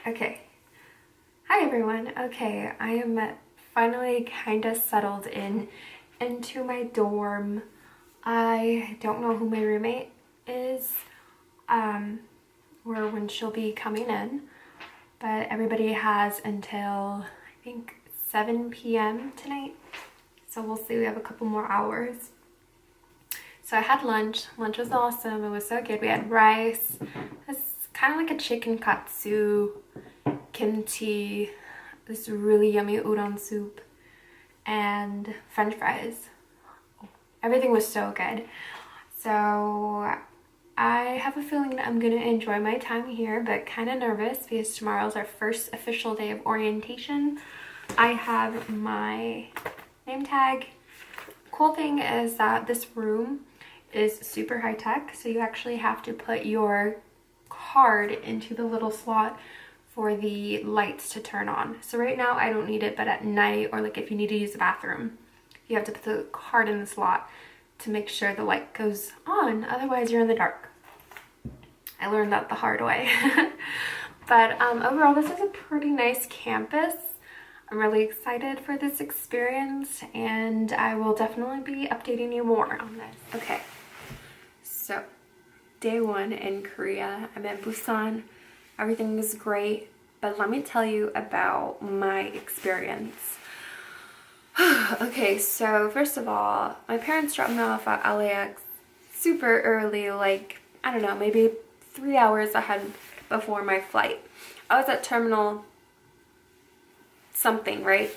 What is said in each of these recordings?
Okay. Hi everyone. Okay, I am finally kind of settled into my dorm. I don't know who my roommate is, or when she'll be coming in, but everybody has until I think 7 p.m. tonight. So we'll see. We have a couple more hours. So I had lunch. Lunch was awesome. It was so good. We had rice. It's kind of like a chicken katsu, kimchi, this really yummy udon soup, and french fries. Everything was so good. So I have a feeling that I'm gonna enjoy my time here, but kind of nervous because tomorrow's our first official day of orientation. I have my name tag. Cool thing is that this room is super high tech, so you actually have to put your card into the little slot for the lights to turn on. So right now I don't need it, but at night, or like if you need to use the bathroom, you have to put the card in the slot to make sure the light goes on, otherwise you're in the dark. I learned that the hard way. But overall, this is a pretty nice campus. I'm really excited for this experience, and I will definitely be updating you more on this. Okay, so day one in Korea. I'm in Busan. Everything is great, but let me tell you about my experience. Okay, so first of all, my parents dropped me off at LAX super early, like, I don't know, maybe 3 hours ahead before my flight. I was at terminal something, right?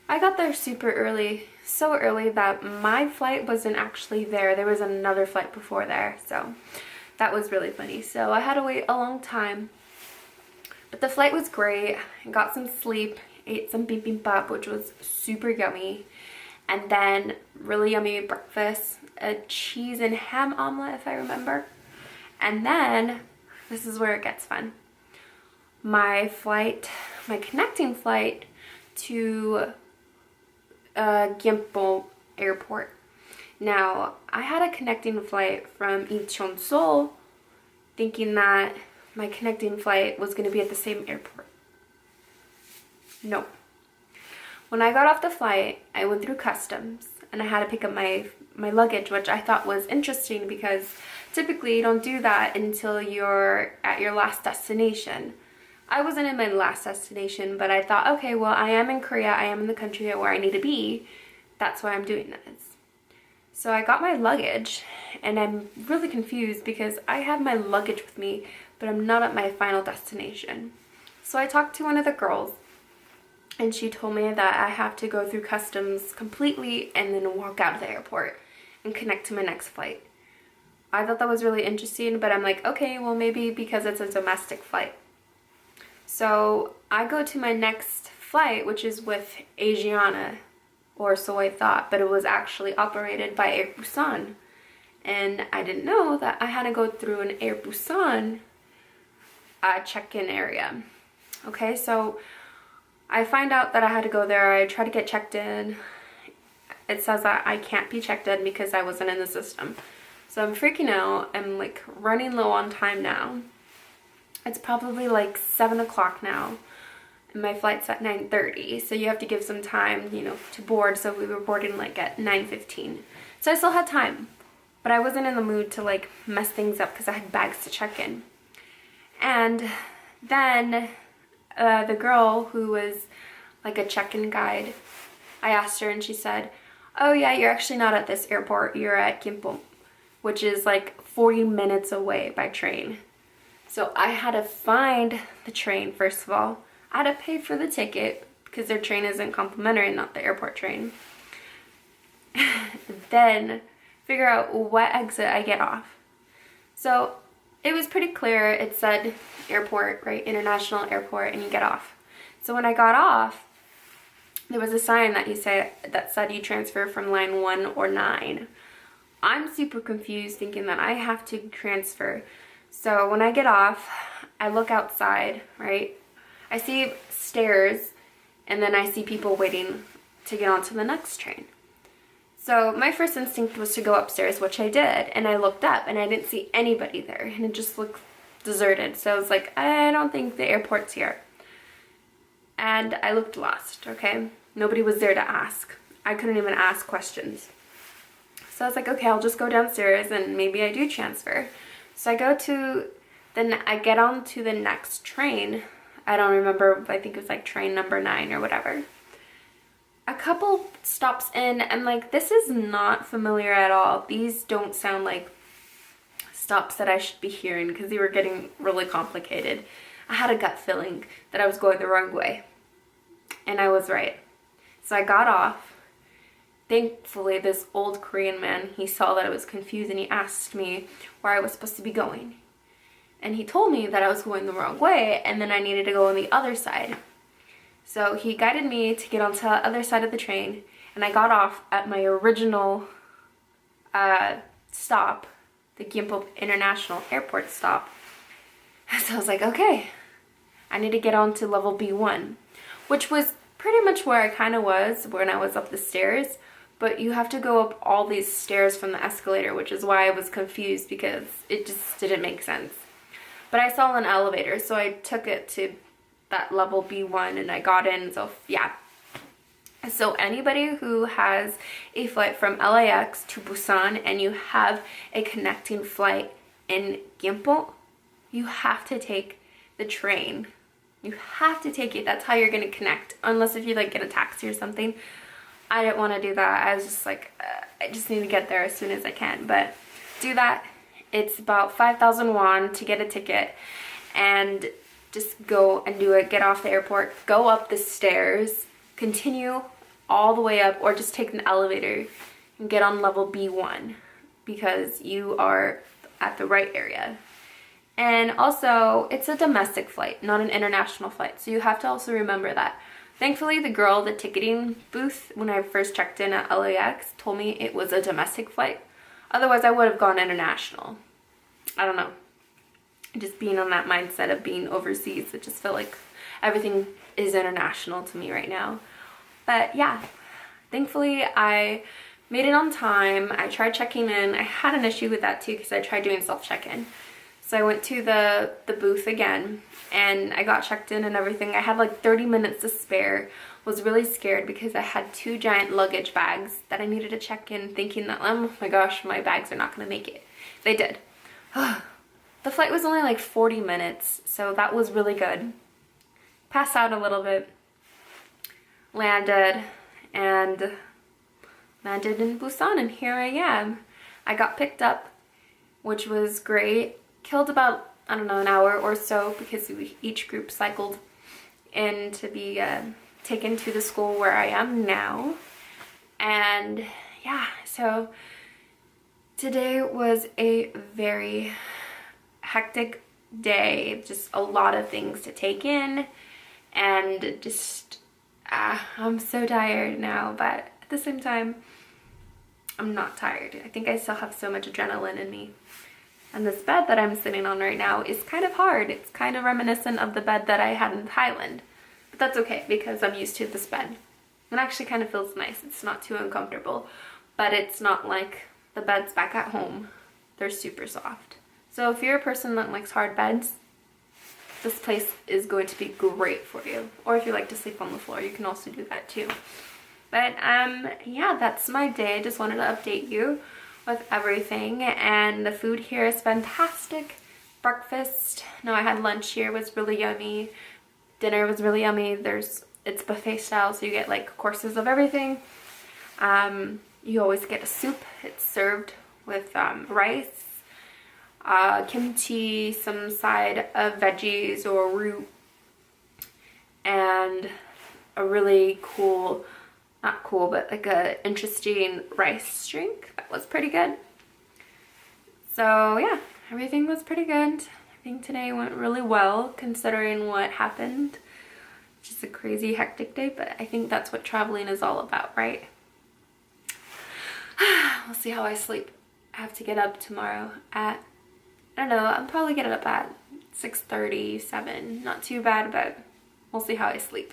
I got there super early, so early that my flight wasn't actually there. There was another flight before there, so that was really funny. So I had to wait a long time, but the flight was great. I got some sleep, ate some bibimbap, which was super yummy, and then really yummy breakfast, a cheese and ham omelet if I remember. And then, this is where it gets fun. My connecting flight to Gyeongpo Airport. Now, I had a connecting flight from Incheon, Seoul, thinking that my connecting flight was going to be at the same airport. No. When I got off the flight, I went through customs and I had to pick up my luggage, which I thought was interesting because typically you don't do that until you're at your last destination. I wasn't in my last destination, but I thought, okay, well, I am in Korea. I am in the country where I need to be. That's why I'm doing this. So I got my luggage, and I'm really confused because I have my luggage with me, but I'm not at my final destination. So I talked to one of the girls, and she told me that I have to go through customs completely and then walk out of the airport and connect to my next flight. I thought that was really interesting, but I'm like, okay, well, maybe because it's a domestic flight. So I go to my next flight, which is with Asiana, or so I thought, but it was actually operated by Air Busan. And I didn't know that I had to go through an Air Busan check-in area. Okay, so I find out that I had to go there. I try to get checked in. It says that I can't be checked in because I wasn't in the system. So I'm freaking out. I'm like running low on time now. It's probably like 7 o'clock now, and my flight's at 9:30, so you have to give some time, you know, to board. So we were boarding like at 9:15, so I still had time, but I wasn't in the mood to like mess things up because I had bags to check in. And then the girl who was like a check-in guide, I asked her and she said, oh yeah, you're actually not at this airport, you're at Gyeongpo, which is like 40 minutes away by train. So I had to find the train, first of all. I had to pay for the ticket because their train isn't complimentary, not the airport train. Then figure out what exit I get off. So it was pretty clear. It said airport, right? International airport, and you get off. So when I got off, there was a sign that said you transfer from line 1 or 9. I'm super confused, thinking that I have to transfer. So when I get off, I look outside, right? I see stairs, and then I see people waiting to get onto the next train. So my first instinct was to go upstairs, which I did, and I looked up, and I didn't see anybody there, and it just looked deserted. So I was like, I don't think the airport's here. And I looked lost, okay? Nobody was there to ask. I couldn't even ask questions. So I was like, okay, I'll just go downstairs and maybe I do transfer. So I go to, then I get on to the next train. I don't remember, I think it was like train number 9 or whatever. A couple stops in, and like, this is not familiar at all. These don't sound like stops that I should be hearing because they were getting really complicated. I had a gut feeling that I was going the wrong way, and I was right. So I got off. Thankfully, this old Korean man, he saw that I was confused and he asked me where I was supposed to be going. And he told me that I was going the wrong way and then I needed to go on the other side. So he guided me to get onto the other side of the train, and I got off at my original stop, the Gimpo International Airport stop. So I was like, okay, I need to get on to level B1, which was pretty much where I kind of was when I was up the stairs, but you have to go up all these stairs from the escalator, which is why I was confused because it just didn't make sense. But I saw an elevator, so I took it to that level B1 and I got in. So yeah, so anybody who has a flight from LAX to Busan and you have a connecting flight in Gimpo, you have to take the train. You have to take it. That's how you're going to connect, unless if you like get a taxi or something. I didn't want to do that. I was just like, I just need to get there as soon as I can. But do that. It's about 5,000 won to get a ticket, and just go and do it. Get off the airport, go up the stairs, continue all the way up, or just take an elevator and get on level B1 because you are at the right area. And also, it's a domestic flight, not an international flight. So you have to also remember that. Thankfully, the girl at the ticketing booth, when I first checked in at LAX, told me it was a domestic flight. Otherwise, I would have gone international. I don't know. Just being on that mindset of being overseas, it just felt like everything is international to me right now. But yeah, thankfully I made it on time. I tried checking in. I had an issue with that too because I tried doing self-check-in. So I went to the booth again and I got checked in and everything. I had like 30 minutes to spare. Was really scared because I had 2 giant luggage bags that I needed to check in, thinking that, oh my gosh, my bags are not going to make it. They did. The flight was only like 40 minutes, so that was really good. Passed out a little bit. Landed in Busan, and here I am. I got picked up, which was great. Killed about, I don't know, an hour or so because each group cycled in to be taken to the school where I am now. And yeah, so today was a very hectic day, just a lot of things to take in, and just I'm so tired now, but at the same time I'm not tired. I think I still have so much adrenaline in me. And this bed that I'm sitting on right now is kind of hard. It's kind of reminiscent of the bed that I had in Thailand, but that's okay because I'm used to this bed. It actually kind of feels nice. It's not too uncomfortable, but it's not like the beds back at home. They're super soft. So if you're a person that likes hard beds, this place is going to be great for you. Or if you like to sleep on the floor, you can also do that too. But yeah, that's my day. I just wanted to update you with everything, and the food here is fantastic. Breakfast, no, I had lunch here, was really yummy. Dinner was really yummy. It's buffet style, so you get like courses of everything. You always get a soup. It's served with rice, kimchi, some side of veggies or root, and a really cool, not cool, but like a interesting rice drink. That was pretty good. So yeah, everything was pretty good. I think today went really well considering what happened. Just a crazy hectic day, but I think that's what traveling is all about, right? We'll see how I sleep. I have to get up tomorrow at, I don't know, I'll probably get up at 6:30, 7. Not too bad, but we'll see how I sleep.